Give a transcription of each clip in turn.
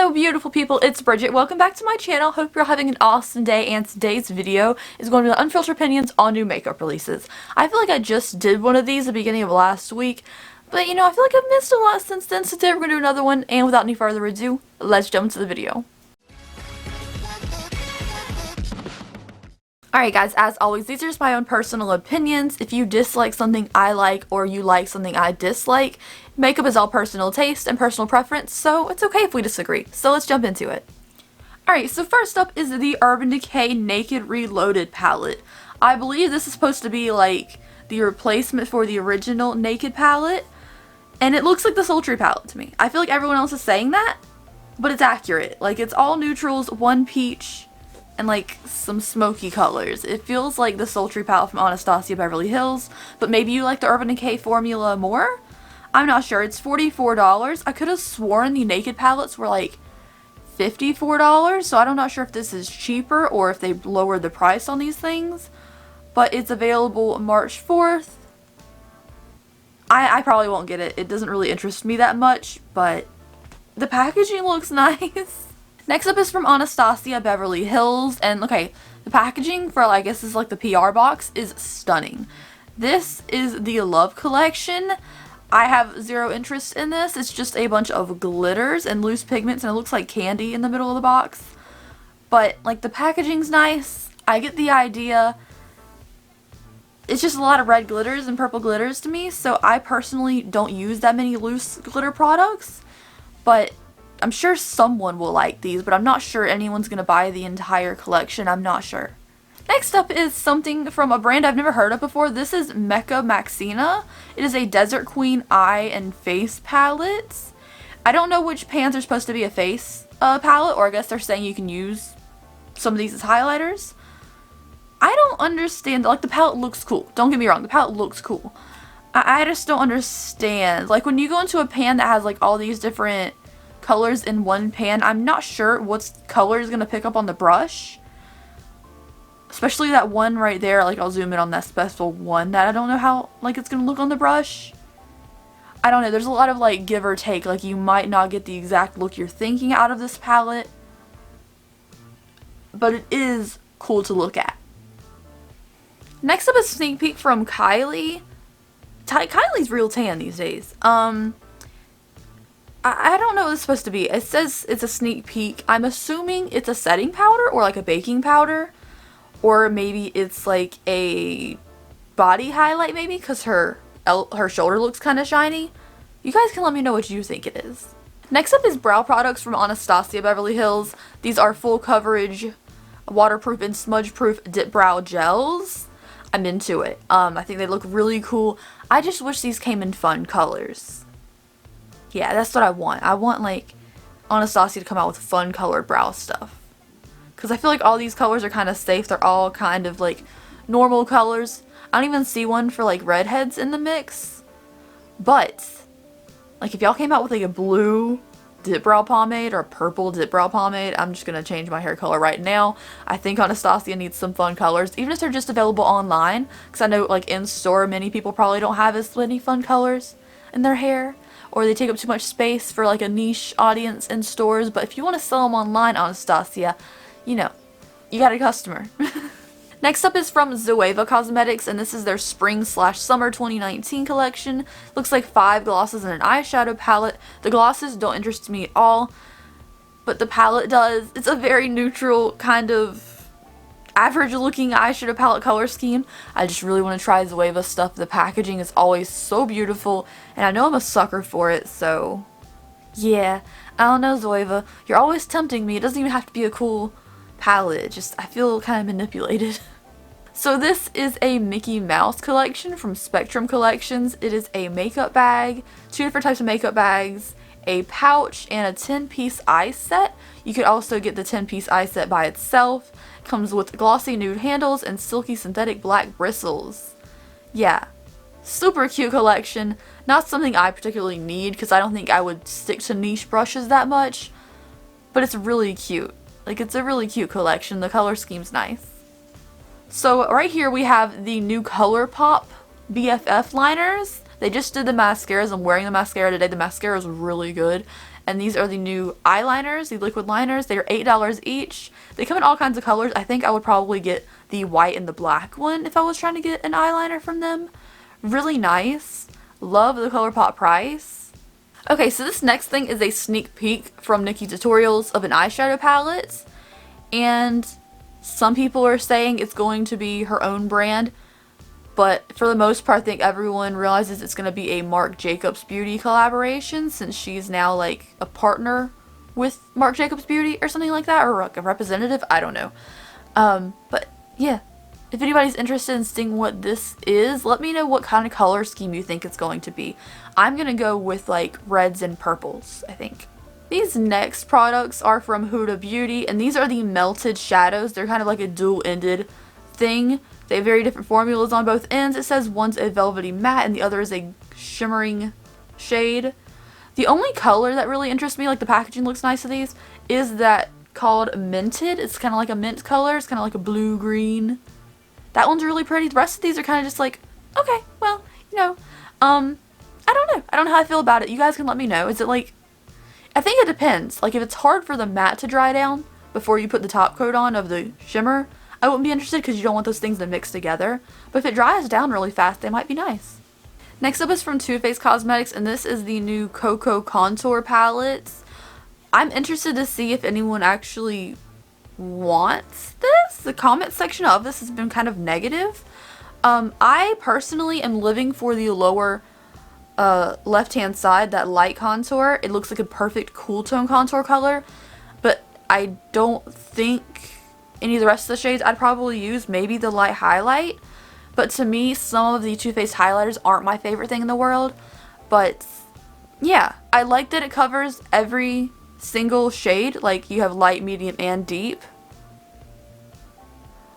Hello beautiful people, it's Bridget. Welcome back to my channel. Hope you're having an awesome day, and today's video is going to be the unfiltered opinions on new makeup releases. I feel like I just did one of these at the beginning of last week, but you know, I feel like I've missed a lot since then, so today we're going to do another one, and without any further ado, let's jump into the video. Alright guys, as always, these are just my own personal opinions. If you dislike something I like or you like something I dislike, makeup is all personal taste and personal preference, so it's okay if we disagree. So let's jump into it. Alright, so first up is the Urban Decay Naked Reloaded palette. I believe this is supposed to be like the replacement for the original Naked palette, and it looks like the Sultry palette to me. I feel like everyone else is saying that, but it's accurate. Like, it's all neutrals, one peach, and like some smoky colors. It feels like the Sultry palette from Anastasia Beverly Hills, but maybe you like the Urban Decay formula more? I'm not sure. It's $44. I could have sworn the Naked palettes were like $54, so I'm not sure if this is cheaper or if they lowered the price on these things, but it's available March 4th. I probably won't get it. It doesn't really interest me that much, but the packaging looks nice. Next up is from Anastasia Beverly Hills, and okay, the packaging for, I guess, is like the PR box is stunning. This is the Love collection. I have zero interest in this. It's just a bunch of glitters and loose pigments, and it looks like candy in the middle of the box. But like, the packaging's nice. I get the idea. It's just a lot of red glitters and purple glitters to me, so I personally don't use that many loose glitter products, but I'm sure someone will like these, but I'm not sure anyone's going to buy the entire collection. I'm not sure. Next up is something from a brand I've never heard of before. This is Mecca Maxina. It is a Desert Queen eye and face palette. I don't know which pans are supposed to be a face palette, or I guess they're saying you can use some of these as highlighters. I don't understand. Like, the palette looks cool. Don't get me wrong. The palette looks cool. I just don't understand. Like, when you go into a pan that has like all these different colors in one pan, I'm not sure what color is going to pick up on the brush. Especially that one right there. Like, I'll zoom in on that special one that I don't know how like it's going to look on the brush. I don't know. There's a lot of like give or take. Like, you might not get the exact look you're thinking out of this palette, but it is cool to look at. Next up is a sneak peek from Kylie. Kylie's real tan these days. I don't know what it's supposed to be. It says it's a sneak peek. I'm assuming it's a setting powder or like a baking powder. Or maybe it's like a body highlight maybe, because her shoulder looks kind of shiny. You guys can let me know what you think it is. Next up is brow products from Anastasia Beverly Hills. These are full coverage, waterproof and smudge proof dip brow gels. I'm into it. I think they look really cool. I just wish these came in fun colors. Yeah, that's what I want. I want like Anastasia to come out with fun colored brow stuff. Because I feel like all these colors are kind of safe. They're all kind of like normal colors. I don't even see one for like redheads in the mix. But like, if y'all came out with like a blue dip brow pomade or a purple dip brow pomade, I'm just going to change my hair color right now. I think Anastasia needs some fun colors, even if they're just available online. Because I know like in store, many people probably don't have as many fun colors in their hair, or they take up too much space for like a niche audience in stores. But if you want to sell them online, Anastasia, you know, you got a customer. Next up is from Zoeva Cosmetics, and this is their Spring/Summer 2019 collection. Looks like 5 glosses and an eyeshadow palette. The glosses don't interest me at all, but the palette does. It's a very neutral, kind of average looking eyeshadow palette color scheme. I just really want to try Zoeva stuff. The packaging is always so beautiful, and I know I'm a sucker for it, so yeah. I don't know, Zoeva. You're always tempting me. It doesn't even have to be a cool palette. Just, I feel kind of manipulated. So this is a Mickey Mouse collection from Spectrum Collections. It is a makeup bag, 2 different types of makeup bags, a pouch, and a 10-piece eye set. You could also get the 10-piece eye set by itself. It comes with glossy nude handles and silky synthetic black bristles. Yeah, super cute collection. Not something I particularly need because I don't think I would stick to niche brushes that much, but it's really cute. Like, it's a really cute collection. The color scheme's nice. So right here we have the new ColourPop BFF liners. They just did the mascaras. I'm wearing the mascara today. The mascara is really good. And these are the new eyeliners, the liquid liners. They are $8 each. They come in all kinds of colors. I think I would probably get the white and the black one if I was trying to get an eyeliner from them. Really nice. Love the ColourPop price. Okay, so this next thing is a sneak peek from Nikki Tutorials of an eyeshadow palette. And some people are saying it's going to be her own brand. But for the most part, I think everyone realizes it's going to be a Marc Jacobs Beauty collaboration, since she's now like a partner with Marc Jacobs Beauty or something like that, or like a representative. I don't know. But yeah, if anybody's interested in seeing what this is, let me know what kind of color scheme you think it's going to be. I'm going to go with like reds and purples, I think. These next products are from Huda Beauty, and these are the melted shadows. They're kind of like a dual-ended thing. They have very different formulas on both ends. It says one's a velvety matte and the other is a shimmering shade. The only color that really interests me, like the packaging looks nice of these, is that called Minted. It's kind of like a mint color. It's kind of like a blue-green. That one's really pretty. The rest of these are kind of just like, okay, well, you know, I don't know. I don't know how I feel about it. You guys can let me know. Is it like, I think it depends. Like if it's hard for the matte to dry down before you put the top coat on of the shimmer, I wouldn't be interested because you don't want those things to mix together. But if it dries down really fast, they might be nice. Next up is from Too Faced Cosmetics, and this is the new Cocoa Contour palettes. I'm interested to see if anyone actually wants this. The comment section of this has been kind of negative. I personally am living for the lower left hand side, that light contour. It looks like a perfect cool tone contour color, but I don't think any of the rest of the shades I'd probably use. Maybe the light highlight, but to me some of the Too Faced highlighters aren't my favorite thing in the world. But yeah, I like that it covers every single shade. Like you have light, medium, and deep.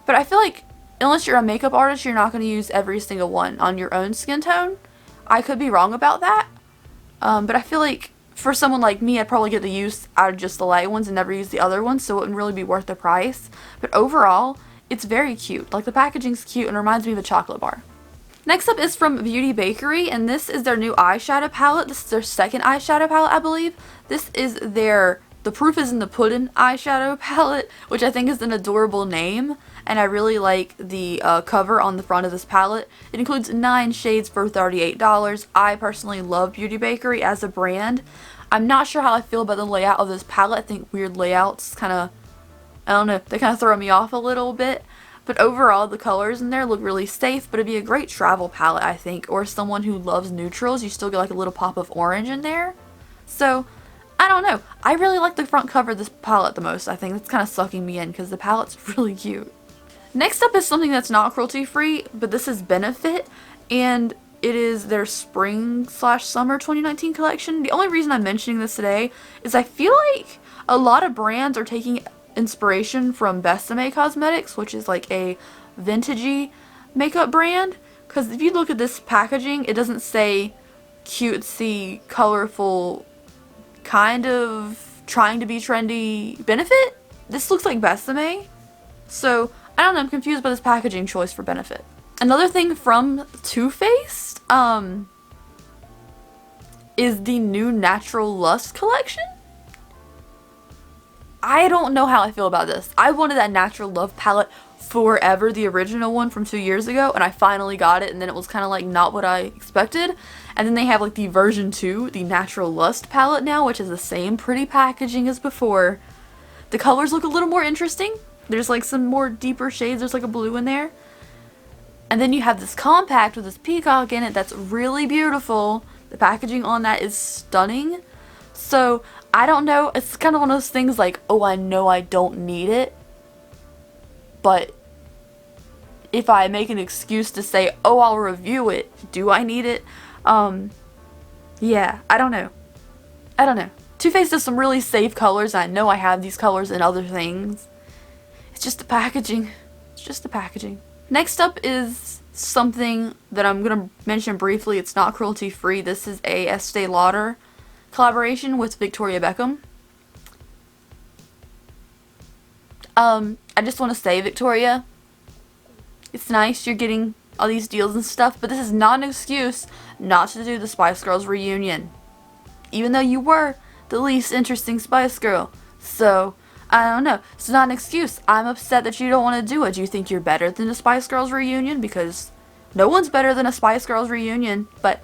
But I feel like unless you're a makeup artist, you're not going to use every single one on your own skin tone. I could be wrong about that, but I feel like for someone like me, I'd probably get the use out of just the light ones and never use the other ones, so it wouldn't really be worth the price. But overall, it's very cute. Like the packaging's cute and reminds me of a chocolate bar. Next up is from Beauty Bakery, and this is their new eyeshadow palette. This is their second eyeshadow palette, I believe. This is their The Proof is in the Puddin' eyeshadow palette, which I think is an adorable name. And I really like the cover on the front of this palette. It includes 9 shades for $38. I personally love Beauty Bakery as a brand. I'm not sure how I feel about the layout of this palette. I think weird layouts kind of, I don't know, they kind of throw me off a little bit. But overall, the colors in there look really safe, but it'd be a great travel palette, I think. Or someone who loves neutrals, you still get like a little pop of orange in there. So, I don't know. I really like the front cover of this palette the most. I think that's kind of sucking me in because the palette's really cute. Next up is something that's not cruelty-free, but this is Benefit, and it is their spring/summer 2019 collection. The only reason I'm mentioning this today is I feel like a lot of brands are taking inspiration from Besame Cosmetics, which is like a vintagey makeup brand. Because if you look at this packaging, it doesn't say cutesy, colorful, kind of trying to be trendy Benefit. This looks like Besame. So I don't know, I'm confused by this packaging choice for Benefit. Another thing from Too Faced is the new Natural Lust collection. I don't know how I feel about this. I wanted that Natural Love palette forever, the original one from 2 years ago, and I finally got it, and then it was kind of like not what I expected. And then they have like the version 2, the Natural Lust palette now, which is the same pretty packaging as before. The colors look a little more interesting. There's like some more deeper shades. There's like a blue in there. And then you have this compact with this peacock in it that's really beautiful. The packaging on that is stunning. So, I don't know. It's kind of one of those things like, oh, I know I don't need it. But if I make an excuse to say, oh, I'll review it, do I need it? Yeah, I don't know. I don't know. Too Faced does some really safe colors. I know I have these colors in other things. It's just the packaging. It's just the packaging. Next up is something that I'm going to mention briefly. It's not cruelty-free. This is a Estee Lauder collaboration with Victoria Beckham. I just want to say, Victoria, it's nice you're getting all these deals and stuff, but this is not an excuse not to do the Spice Girls reunion. Even though you were the least interesting Spice Girl. So, I don't know. It's not an excuse. I'm upset that you don't want to do it. Do you think you're better than the Spice Girls reunion? Because no one's better than a Spice Girls reunion. But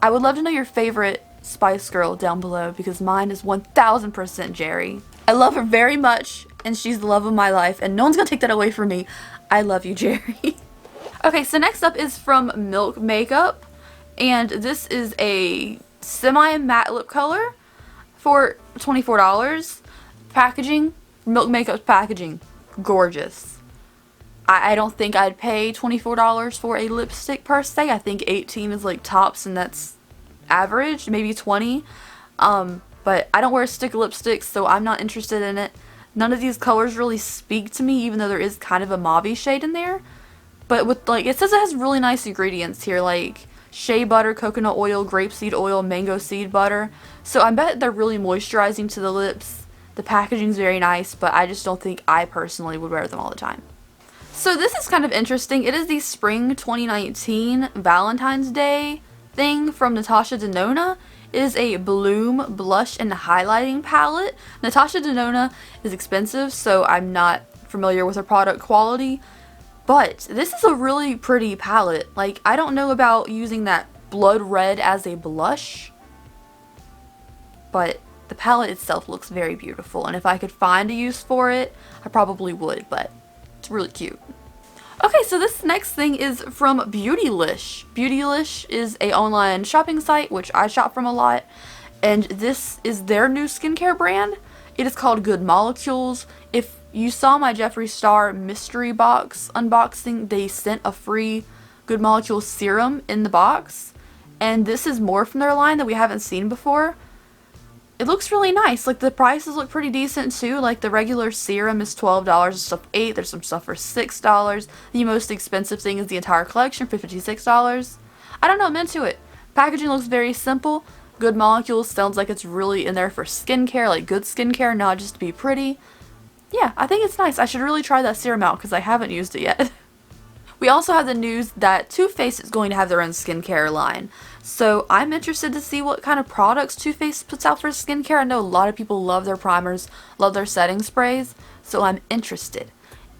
I would love to know your favorite Spice Girl down below, because mine is 1000% Jerry. I love her very much, and she's the love of my life, and no one's gonna take that away from me. I love you, Jerry. Okay, so next up is from Milk Makeup, and this is a semi-matte lip color for $24. Packaging, Milk Makeup's packaging, gorgeous. I don't think I'd pay $24 for a lipstick per se. I think 18 is like tops, and that's average, maybe 20. But I don't wear stick lipsticks, so I'm not interested in it. None of these colors really speak to me, even though there is kind of a mauve shade in there. But with, like, it says it has really nice ingredients here, like shea butter, coconut oil, grapeseed oil, mango seed butter. So I bet they're really moisturizing to the lips. The packaging's very nice, but I just don't think I personally would wear them all the time. So this is kind of interesting. It is the Spring 2019 Valentine's Day thing from Natasha Denona. It is a Bloom blush and highlighting palette. Natasha Denona is expensive, so I'm not familiar with her product quality. But this is a really pretty palette. Like, I don't know about using that blood red as a blush, but the palette itself looks very beautiful. And if I could find a use for it, I probably would, but it's really cute. Okay, so this next thing is from Beautylish. Beautylish is an online shopping site, which I shop from a lot, and this is their new skincare brand. It is called Good Molecules. If you saw my Jeffree Star mystery box unboxing, they sent a free Good Molecules serum in the box, and this is more from their line that we haven't seen before. It looks really nice. Like, the prices look pretty decent too. Like, the regular serum is $12, there's stuff for $8, there's some stuff for $6. The most expensive thing is the entire collection for $56. I don't know, I'm into it. Packaging looks very simple. Good Molecules sounds like it's really in there for skincare, like good skincare, not just to be pretty. Yeah, I think it's nice. I should really try that serum out because I haven't used it yet. We also have the news that Too Faced is going to have their own skincare line. So I'm interested to see what kind of products Too Faced puts out for skincare. I know a lot of people love their primers, love their setting sprays, so I'm interested.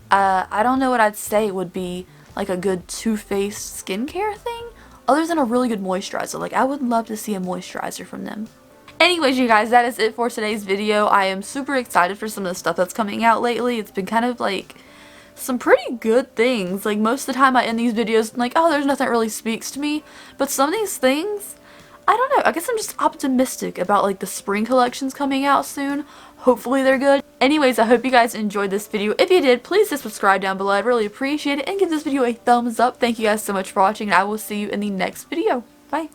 I don't know what I'd say would be like a good Too Faced skincare thing, other than a really good moisturizer. Like, I would love to see a moisturizer from them. Anyways, you guys, that is it for today's video. I am super excited for some of the stuff that's coming out lately. It's been kind of like some pretty good things. Like, most of the time I end these videos like, oh, there's nothing that really speaks to me. But some of these things, I don't know. I guess I'm just optimistic about like the spring collections coming out soon. Hopefully they're good. Anyways, I hope you guys enjoyed this video. If you did, please hit subscribe down below. I'd really appreciate it. And give this video a thumbs up. Thank you guys so much for watching. And I will see you in the next video. Bye.